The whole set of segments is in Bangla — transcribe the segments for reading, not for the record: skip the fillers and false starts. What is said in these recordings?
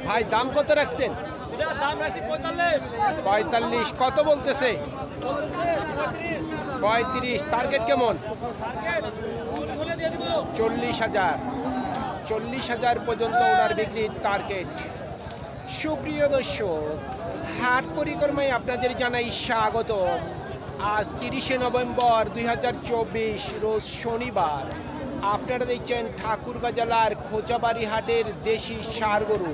ভাই দাম কত রাখছেন? দাম রাখছি 45। 45 কত বলতেছে? 35 টার্গেট কেমন? 40,000। 40,000 পর্যন্ত ওনার বিক্রির টার্গেট। সুপ্রিয় দর্শক, হাট পরিক্রমায় আপনাদের জানাই স্বাগত। আজ 30শে নভেম্বর 2024 রোজ শনিবার। আপনারা দেখছেন ঠাকুরগাঁ জেলার খোঁচাবাড়ি হাটের দেশি ষাঁড় গরু।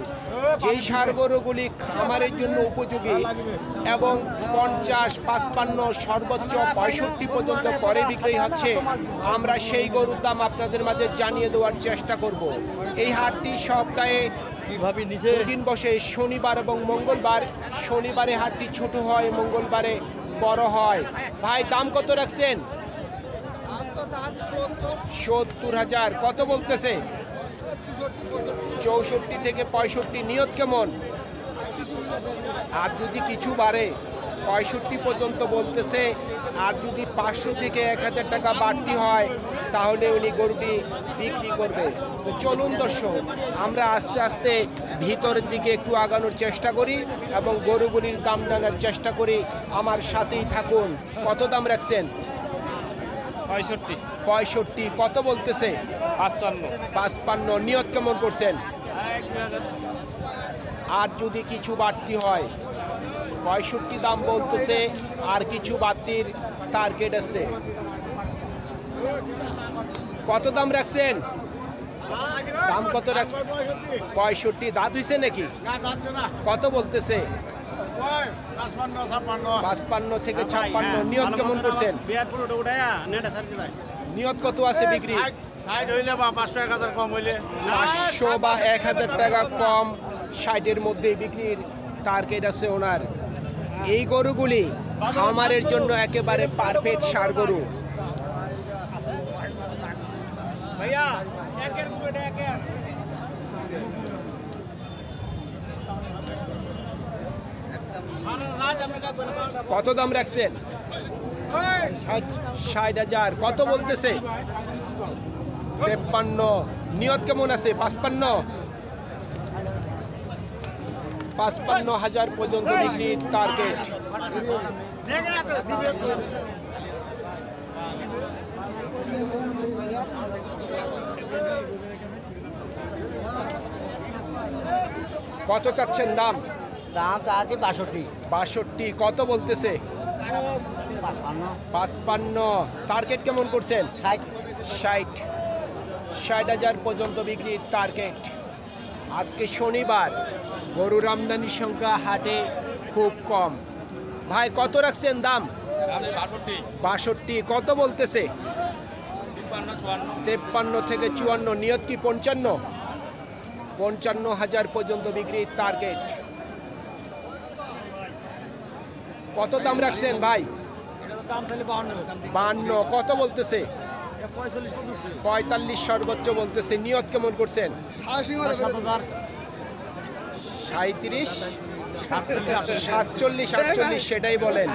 যেই ষাঁড় গরুগুলি খামারের জন্য উপযোগী এবং 50, 55, সর্বোচ্চ 65 পর্যন্ত পরে বিক্রি হচ্ছে, আমরা সেই গরুর দাম আপনাদের মাঝে জানিয়ে দেওয়ার চেষ্টা করব। এই হাটটি সপ্তাহে দুদিন বসে, শনিবার এবং মঙ্গলবার। শনিবারে হাটটি ছোট হয়, মঙ্গলবারে বড় হয়। ভাই দাম কত রাখছেন? 70,000 কত বলতেছে? 64 থেকে 65। নিয়ত কেমন? আর যদি কিছু বাড়ে 65 পর্যন্ত বলতেছে। আর যদি 500 থেকে 1000 টাকা বাড়তি হয় তাহলে উনি গরুটি বিক্রি করবে। তো চলুন দর্শক, আমরা আস্তে আস্তে ভিতরের দিকে একটু আগানোর চেষ্টা করি এবং গরুগুলির দাম জানার চেষ্টা করি। আমার সাথেই থাকুন। কত দাম রাখছেন? 65 কত বলতেছে? 55। নিয়ত কেমন করছেন? আর যদি কিছু বাড়তি হয়, 65 দাম বলতেছে, আর কিছু বাড়তির টার্গেট আছে। কত দাম রাখছেন? দাম কত রাখছেন? 65। দাঁত হয়েছে নাকি? কত বলতেছে? 55 থেকে 56। নিয়ত কেমন করছেন? নিয়ত কত আছে বিক্রি? 500 বা 1000 টাকা কম, 60-এর মধ্যে বিক্রির টার্গেট আছে ওনার। এই গরুগুলি খামারের জন্য একেবারে পারফেক্ট ষাঁড় গরু। কত দাম রাখছেন? 60,000 কত বলতেছে? 53। নিয়ত কেমন আছে? 55,000 পর্যন্ত বিক্রির টার্গেট। কত চাচ্ছেন দাম? দাম তো আছে 62 কত বলতেছে? 55। টার্গেট কেমন করছেন? 60,000 পর্যন্ত বিক্রির টার্গেট। আজকে শনিবার, গরুর আমদানির সংখ্যা হাটে খুব কম। ভাই কত রাখছেন দাম? 62 কত বলতেছে? 53 থেকে 54। নিয়ত কি 55? 55,000 পর্যন্ত বিক্রির টার্গেট। কত দাম রাখছেন ভাই? 52 কত বলতেছে? 45 সর্বোচ্চ বলতেছে। নিয়ত কেমন করছেন? 37, 47, সেটাই বলেন।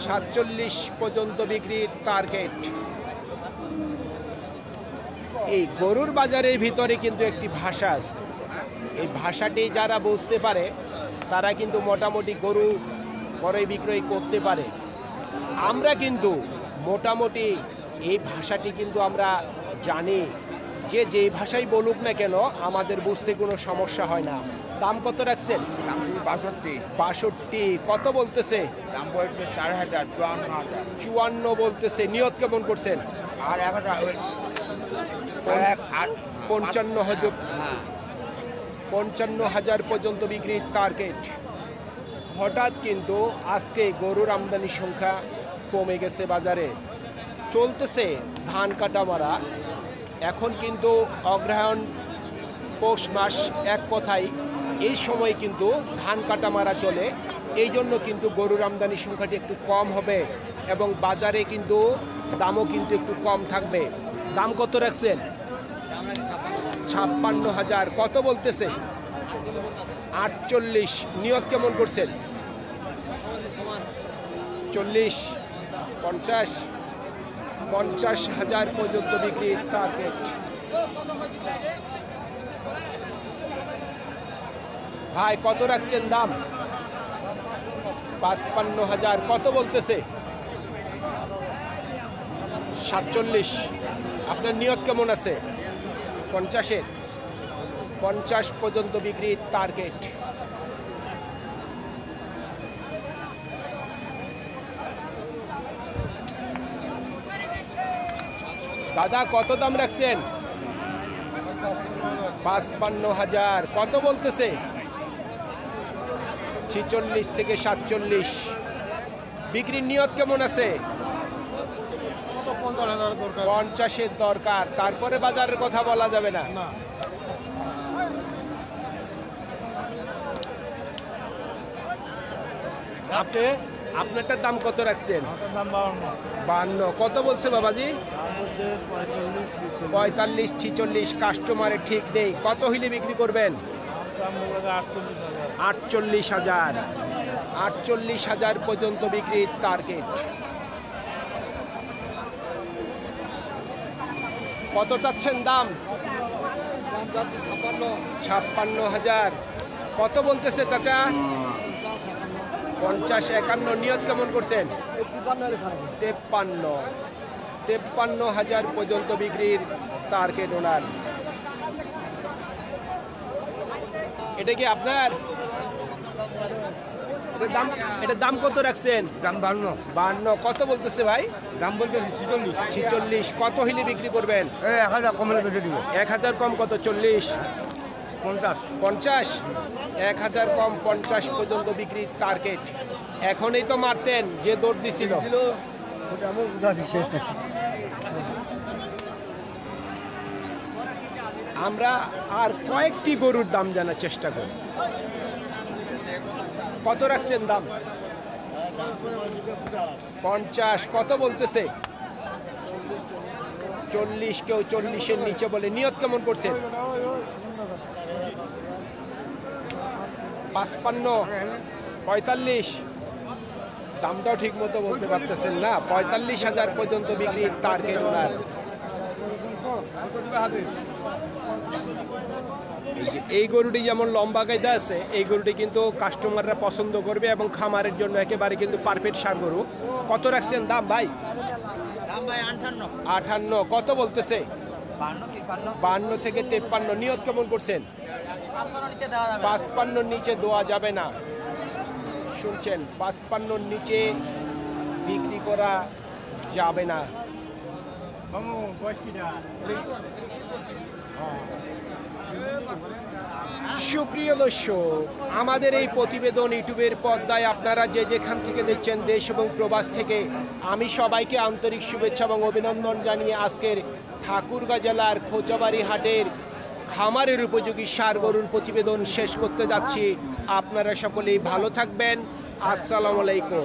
47 পর্যন্ত বিক্রির টার্গেট। এই গরুর বাজারের ভিতরে কিন্তু একটি ভাষা আছে। এই ভাষাটি যারা বুঝতে পারে তারা কিন্তু মোটামুটি গরু ক্রয় বিক্রয় করতে পারে। আমরা কিন্তু মোটামুটি এই ভাষাটি কিন্তু আমরা জানি, যে যেই ভাষাই বলুক না কেন আমাদের বুঝতে কোনো সমস্যা হয় না। দাম কত রাখছেন? 62 কত বলতেছে? দাম বলছে 4,000, 54,000। 54 বলতেছে। নিয়ত কেমন করছেন? আর 1,000, 55,000 পর্যন্ত বিক্রির টার্গেট। হঠাৎ কিন্তু আজকে গরুর আমদানির সংখ্যা কমে গেছে বাজারে। চলতেছে ধান কাটা মারা। এখন কিন্তু অগ্রহায়ণ পৌষ মাস, এক কথায় এই সময় কিন্তু ধান কাটা মারা চলে। এই জন্য কিন্তু গরুর আমদানির সংখ্যাটি একটু কম হবে এবং বাজারে কিন্তু দামও কিন্তু একটু কম থাকবে। দাম কত রাখছেন? 56,000 কত বলতেছে? 48। নিয়ত কেমন করছেন? 40, 50, 50,000 পর্যন্ত বিক্রির টার্গেট। ভাই কত রাখছেন দাম? 55,000। কত বলতেছে? 47। আপনার নিয়ত কেমন আছে? 50-এর। 50 পর্যন্ত বিক্রির টার্গেট। দাদা কত দাম রাখছেন? 55,000। কত বলতেছে? 46 থেকে 47। বিক্রির নিয়ত কেমন আছে? 50-এর দরকার। তারপরে বাজারের কথা বলা যাবে না। আপনি আপনারটার দাম কত রাখছেন? 52। কত বলছে বাবাজি? 45, 46। কাস্টমারের ঠিক নেই। কত হইলে বিক্রি করবেন? 48,000। 48,000 পর্যন্ত বিক্রির টার্গেট। কত চাচ্ছেন দাম? 56,000। কত বলতেছে চাচা? 50, 51। নিয়ত কেমন করছেন? 53। 53,000 পর্যন্ত বিক্রির টার্গেট ওনার। এটা কি আপনার? এটার দাম কত রাখছেন? দাম 52। 52। কত বলতেছে ভাই? দাম বলতে 46। 46। কত হইলে বিক্রি করবেন? 1000 কমলে বেঁচে দিব। 1000 কম কত? 40। 50। 50। 1000 কম 50 পর্যন্ত বিক্রির টার্গেট। এখনই তো মারতেন যে দৌড় দিছিল। আমরা আর কয়েকটি গরুর দাম জানার চেষ্টা করি। কত রাখছেন দাম? 50। কত বলতেছে? 40। কেউ 40-এর নিচে বলে। নিয়ত কেমন করছেন? 55, 45। দামটাও ঠিক মতো বলতে পারতেছেন না। 45,000 পর্যন্ত বিক্রির টার্গেট ওনার। এই গরুটি যেমন লম্বা কায়দা আছে, এই গরুটি কিন্তু কাস্টমাররা পছন্দ করবে এবং খামারের জন্য একেবারে কিন্তু পারফেক্ট সার গরু। কত রাখছেন দাম ভাই? দাম ভাই 58। 58। কত বলতেছে? 52 থেকে 53। নিয়ত কেমন করছেন? 55-র নিচে দেওয়া যাবে না। শুনছেন? 55-র নিচে বিক্রি করা যাবে না। সুপ্রিয় দর্শক, আমাদের এই প্রতিবেদন ইউটিউবের পর্দায় আপনারা যে যেখান থেকে দেখছেন, দেশ এবং প্রবাস থেকে, আমি সবাইকে আন্তরিক শুভেচ্ছা এবং অভিনন্দন জানিয়ে আজকের ঠাকুরগাঁ জেলার খোঁচাবাড়ি হাটের খামারের উপযোগী ষাঁড় গরুর প্রতিবেদন শেষ করতে যাচ্ছি। আপনারা সকলেই ভালো থাকবেন। আসসালামু আলাইকুম।